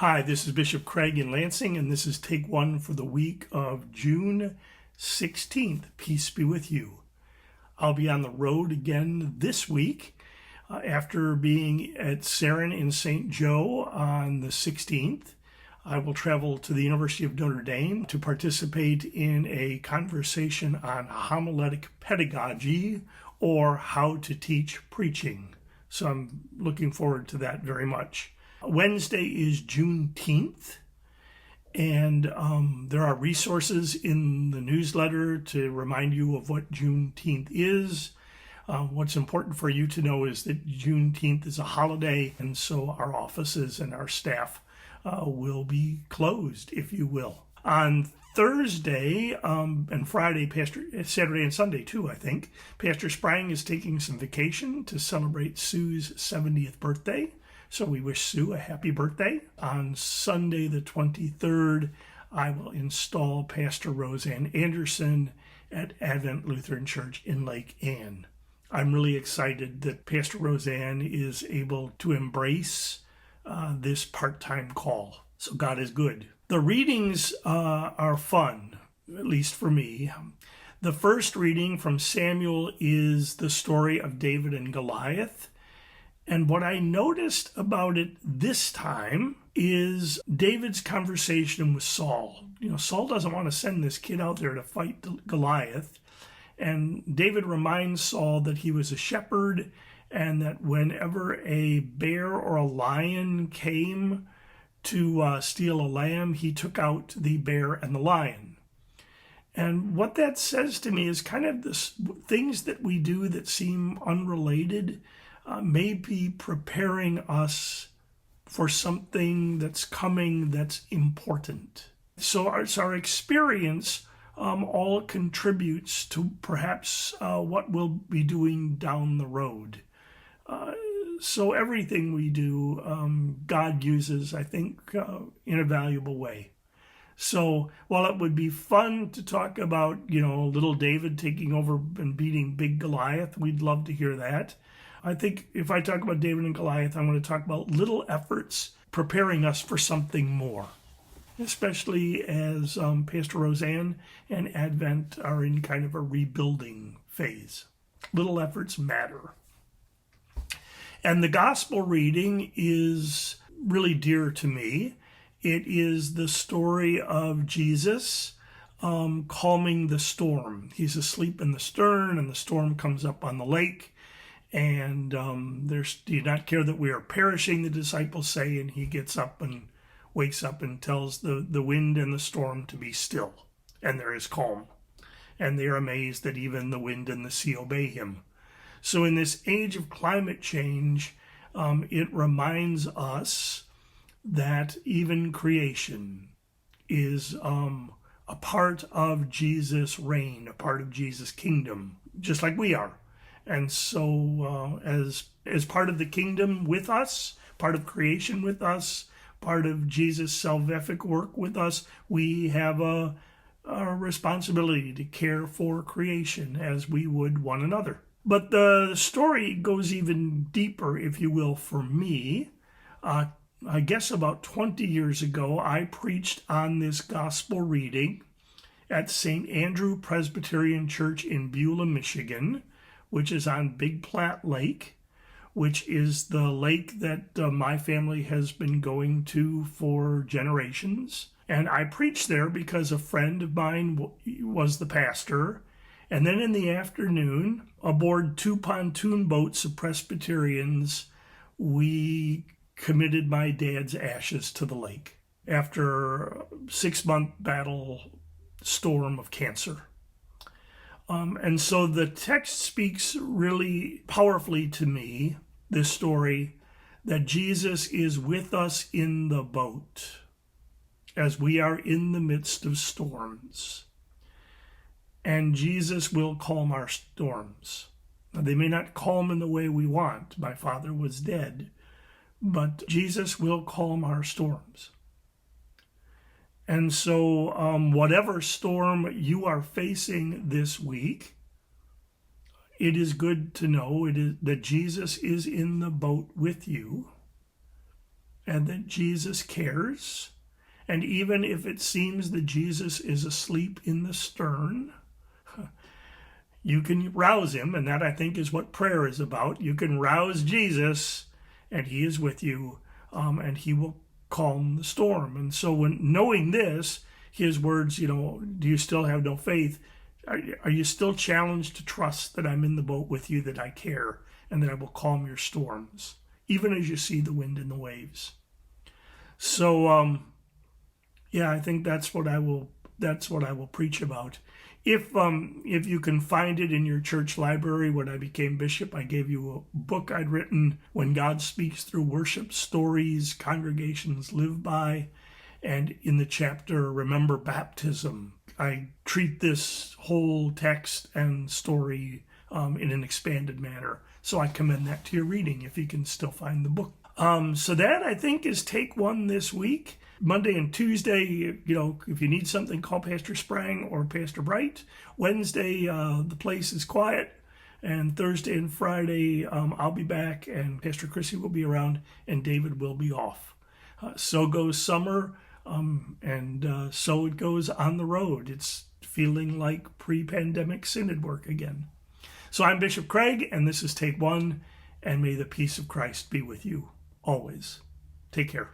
Hi, this is Bishop Craig in Lansing, and this is take one for the week of June 16th. Peace be with you. I'll be on the road again this week after being at Sarin in St. Joe on the 16th. I will travel to the University of Notre Dame to participate in a conversation on homiletic pedagogy, or how to teach preaching. So I'm looking forward to that very much. Wednesday is Juneteenth, and there are resources in the newsletter to remind you of what Juneteenth is. What's important for you to know is that Juneteenth is a holiday, and so our offices and our staff will be closed, if you will. On Thursday and Friday, Saturday and Sunday too, I think, Pastor Sprang is taking some vacation to celebrate Sue's 70th birthday. So we wish Sue a happy birthday. On Sunday the 23rd, I will install Pastor Roseanne Anderson at Advent Lutheran Church in Lake Ann. I'm really excited that Pastor Roseanne is able to embrace this part-time call. So God is good. The readings are fun, at least for me. The first reading from Samuel is the story of David and Goliath. And what I noticed about it this time is David's conversation with Saul. Saul doesn't want to send this kid out there to fight Goliath. And David reminds Saul that he was a shepherd, and that whenever a bear or a lion came to steal a lamb, he took out the bear and the lion. And what that says to me is kind of this things that we do that seem unrelated may be preparing us for something that's coming that's important. So our experience all contributes to perhaps what we'll be doing down the road. So everything we do, God uses, I think, in a valuable way. So while it would be fun to talk about, little David taking over and beating big Goliath, we'd love to hear that. I think if I talk about David and Goliath, I'm going to talk about little efforts preparing us for something more, especially as Pastor Roseanne and Advent are in kind of a rebuilding phase. Little efforts matter. And the gospel reading is really dear to me. It is the story of Jesus calming the storm. He's asleep in the stern, and the storm comes up on the lake. And do you not care that we are perishing, the disciples say, and he gets up and wakes up and tells the wind and the storm to be still, and there is calm. And they are amazed that even the wind and the sea obey him. So in this age of climate change, it reminds us that even creation is a part of Jesus' reign, a part of Jesus' kingdom, just like we are. And so as part of the kingdom with us, part of creation with us, part of Jesus' salvific work with us, we have a responsibility to care for creation as we would one another. But the story goes even deeper, if you will, for me. I guess about 20 years ago, I preached on this gospel reading at St. Andrew Presbyterian Church in Beulah, Michigan, which is on Big Platte Lake, which is the lake that my family has been going to for generations. And I preached there because a friend of mine was the pastor. And then in the afternoon, aboard 2 pontoon boats of Presbyterians, we committed my dad's ashes to the lake after a 6-month battle storm of cancer. And so the text speaks really powerfully to me, this story, that Jesus is with us in the boat as we are in the midst of storms. And Jesus will calm our storms. Now, they may not calm in the way we want. My father was dead. But Jesus will calm our storms. And so whatever storm you are facing this week, it is good to know that Jesus is in the boat with you. and that Jesus cares. And even if it seems that Jesus is asleep in the stern, you can rouse him, and that I think is what prayer is about. You can rouse Jesus, and he is with you, and he will calm the storm. And so when knowing this, his words, do you still have no faith? Are you still challenged to trust that I'm in the boat with you, that I care, and that I will calm your storms, even as you see the wind and the waves? So, I think that's what I will preach about. If you can find it in your church library, when I became bishop, I gave you a book I'd written, When God Speaks Through Worship, Stories Congregations Live By. And in the chapter, Remember Baptism, I treat this whole text and story in an expanded manner. So I commend that to your reading if you can still find the book. So that, I think, is take one this week. Monday and Tuesday, if you need something, call Pastor Sprang or Pastor Bright. Wednesday, the place is quiet. And Thursday and Friday, I'll be back, and Pastor Chrissy will be around, and David will be off. So goes summer, and so it goes on the road. It's feeling like pre-pandemic synod work again. So I'm Bishop Craig, and this is Take One, and may the peace of Christ be with you always. Take care.